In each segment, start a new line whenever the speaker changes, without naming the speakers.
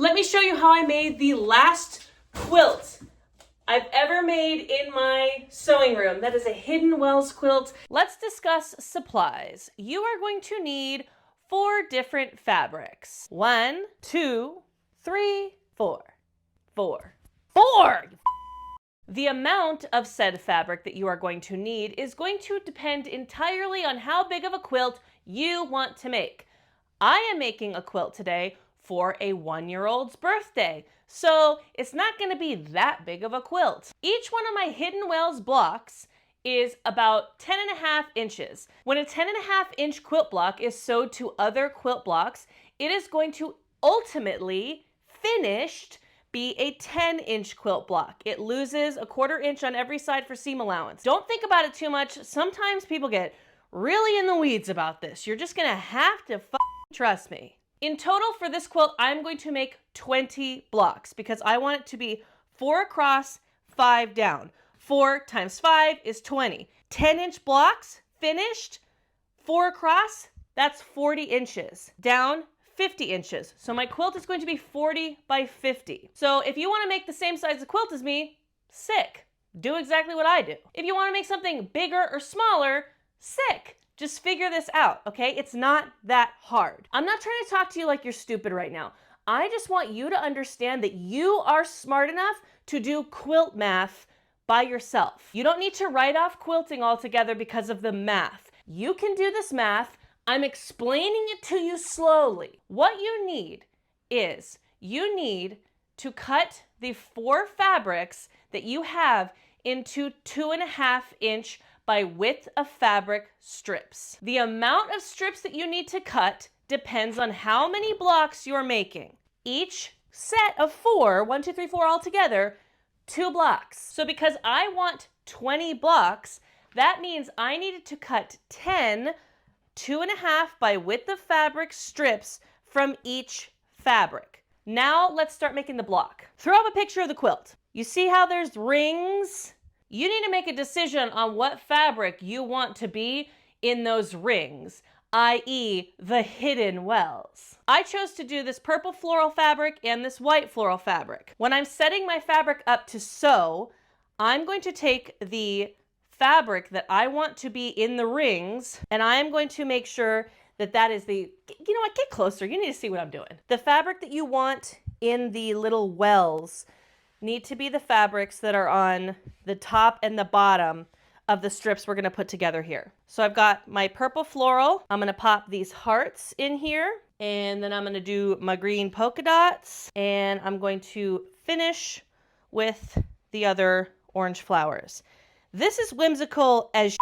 Let me show you how I made the last quilt I've ever made in my sewing room. That is a Hidden Wells quilt. Let's discuss supplies. You are going to need 4 different fabrics. 1, 2, 3, 4. 4. 4! The amount of said fabric that you are going to need is going to depend entirely on how big of a quilt you want to make. I am making a quilt today for a 1-year-old's birthday, so it's not going to be that big of a quilt. Each one of my Hidden Wells blocks is about 10.5 inches. When a 10.5 inch quilt block is sewed to other quilt blocks, it is going to ultimately, finished, be a 10-inch quilt block. It loses 1/4 inch on every side for seam allowance. Don't think about it too much. Sometimes people get really in the weeds about this. You're just gonna have to trust me. In total for this quilt, I'm going to make 20 blocks because I want it to be 4 across, 5 down. 4 times 5 is 20. 10-inch blocks, finished, 4 across, that's 40 inches. Down, 50 inches. So my quilt is going to be 40 by 50. So if you want to make the same size of quilt as me, sick. Do exactly what I do. If you want to make something bigger or smaller, sick. Just figure this out, okay? It's not that hard. I'm not trying to talk to you like you're stupid right now. I just want you to understand that you are smart enough to do quilt math by yourself. You don't need to write off quilting altogether because of the math. You can do this math. I'm explaining it to you slowly. What you need is you need to cut the 4 fabrics that you have into 2.5 inch by width of fabric strips. The amount of strips that you need to cut depends on how many blocks you're making. Each set of 4, 1, 2, 3, 4 all together, 2 blocks. So because I want 20 blocks, that means I needed to cut 10 2.5 by width of fabric strips from each fabric. Now let's start making the block. Throw up a picture of the quilt. You see how there's rings? You need to make a decision on what fabric you want to be in those rings, i.e. the Hidden Wells. I chose to do this purple floral fabric and this white floral fabric. When I'm setting my fabric up to sew, I'm going to take the fabric that I want to be in the rings, and I am going to make sure that that is the, you know what, get closer, you need to see what I'm doing. The fabric that you want in the little wells need to be the fabrics that are on the top and the bottom of the strips we're going to put together here. So I've got my purple floral. I'm going to pop these hearts in here, and then I'm going to do my green polka dots, and I'm going to finish with the other orange flowers. This is whimsical as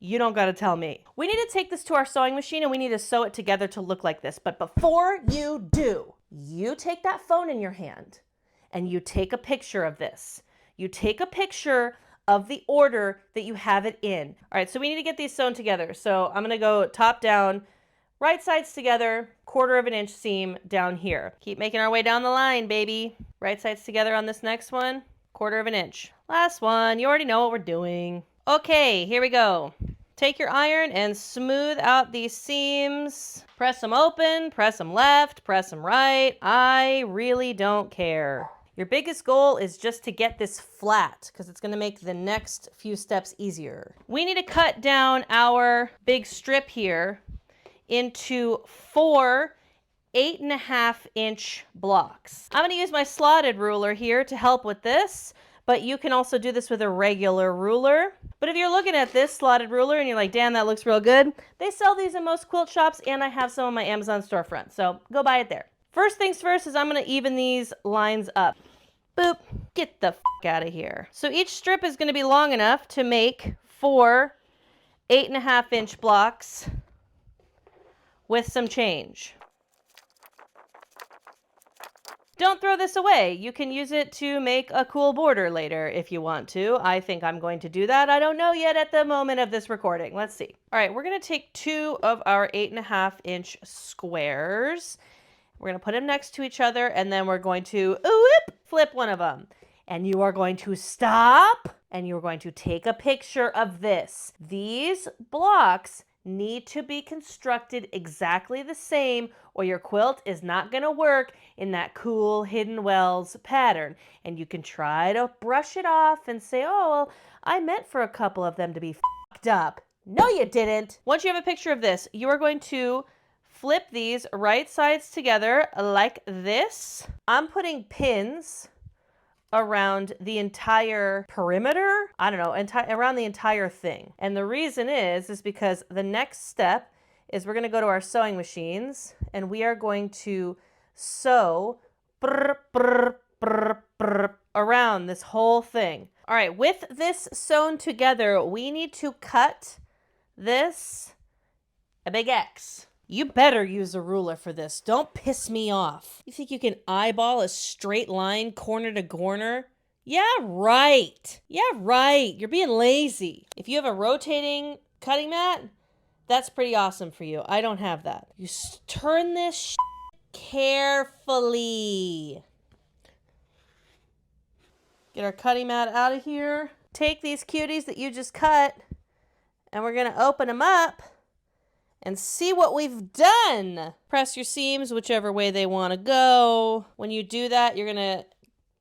you don't got to tell me. We need to take this to our sewing machine and we need to sew it together to look like this. But before you do, you take that phone in your hand and you take a picture of this. You take a picture of the order that you have it in. All right, so we need to get these sewn together. So I'm going to go top down, right sides together, 1/4 inch seam down here. Keep making our way down the line, baby. Right sides together on this next one. 1/4 inch. Last one. You already know what we're doing. Okay, here we go. Take your iron and smooth out these seams. Press them open, press them left, press them right. I really don't care. Your biggest goal is just to get this flat because it's going to make the next few steps easier. We need to cut down our big strip here into 4 8.5 inch blocks. I'm going to use my slotted ruler here to help with this, but you can also do this with a regular ruler. But if you're looking at this slotted ruler and you're like, damn, that looks real good, they sell these in most quilt shops and I have some on my Amazon storefront, so go buy it there. First things first is I'm going to even these lines up. Boop, get the out of here. So each strip is going to be long enough to make 4 8.5 inch blocks with some change. Don't throw this away. You can use it to make a cool border later if you want to. I think I'm going to do that. I don't know yet at the moment of this recording. Let's see. All right, we're going to take 2 of our 8.5 inch squares. We're going to put them next to each other, and then we're going to flip one of them. And you are going to stop, and you're going to take a picture of this. These blocks need to be constructed exactly the same, or your quilt is not going to work in that cool hidden wells pattern. And you can try to brush it off and say, oh, well, I meant for a couple of them to be fucked up. No, you didn't. Once you have a picture of this, you are going to flip these right sides together like this. I'm putting pins around the entire perimeter. I don't know, around the entire thing. And the reason is because the next step is we're going to go to our sewing machines and we are going to sew around this whole thing. All right, with this sewn together, we need to cut this a big X. You better use a ruler for this. Don't piss me off. You think you can eyeball a straight line corner to corner? Yeah, right. Yeah, right. You're being lazy. If you have a rotating cutting mat, that's pretty awesome for you. I don't have that. You turn this carefully. Get our cutting mat out of here. Take these cuties that you just cut, and we're going to open them up and see what we've done. Press your seams whichever way they want to go. When you do that, you're going to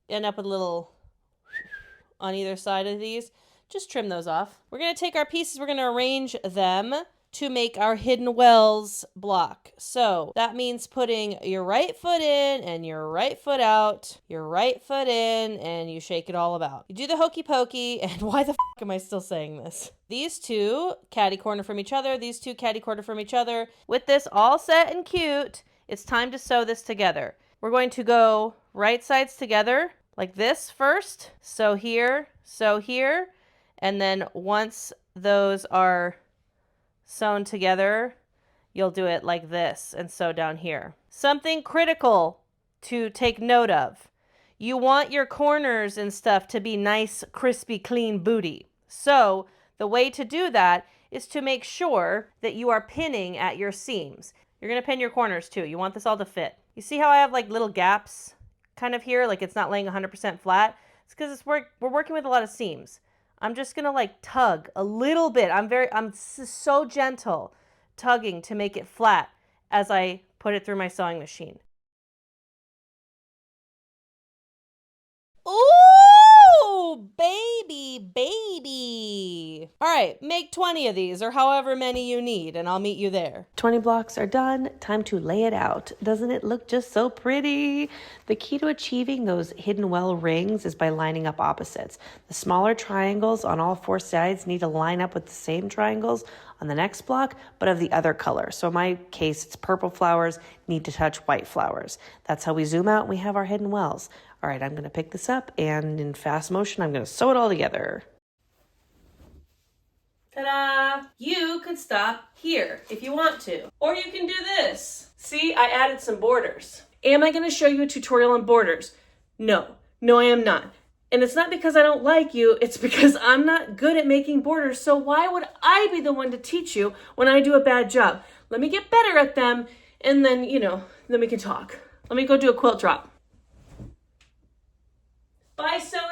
end up with a little on either side of these. Just trim those off. We're going to take our pieces, we're going to arrange them to make our hidden wells block. So that means putting your right foot in and your right foot out, your right foot in, and you shake it all about. You do the hokey pokey, and why the fuck am I still saying this? These two catty corner from each other, these two catty corner from each other. With this all set and cute, it's time to sew this together. We're going to go right sides together like this first. Sew here, and then once those are sewn together, you'll do it like this and sew down here. Something critical to take note of. You want your corners and stuff to be nice, crispy, clean booty. So the way to do that is to make sure that you are pinning at your seams. You're going to pin your corners too. You want this all to fit. You see how I have like little gaps kind of here, like it's not laying 100% flat? It's because we're working with a lot of seams. I'm just going to like tug a little bit. I'm so gentle tugging to make it flat as I put it through my sewing machine. Ooh, baby. All right, make 20 of these or however many you need and I'll meet you there. 20 blocks are done. Time to lay it out. Doesn't it look just so pretty? The key to achieving those hidden well rings is by lining up opposites. The smaller triangles on all four sides need to line up with the same triangles on the next block, but of the other color. So in my case, it's purple flowers need to touch white flowers. That's how we zoom out and we have our hidden wells. All right, I'm going to pick this up and in fast motion, I'm going to sew it all together. Ta-da! You could stop here if you want to, or you can do this. See, I added some borders. Am I going to show you a tutorial on borders? No, I am not. And it's not because I don't like you, it's because I'm not good at making borders, so why would I be the one to teach you when I do a bad job? Let me get better at them, and then, then we can talk. Let me go do a quilt drop. Bye, sewing.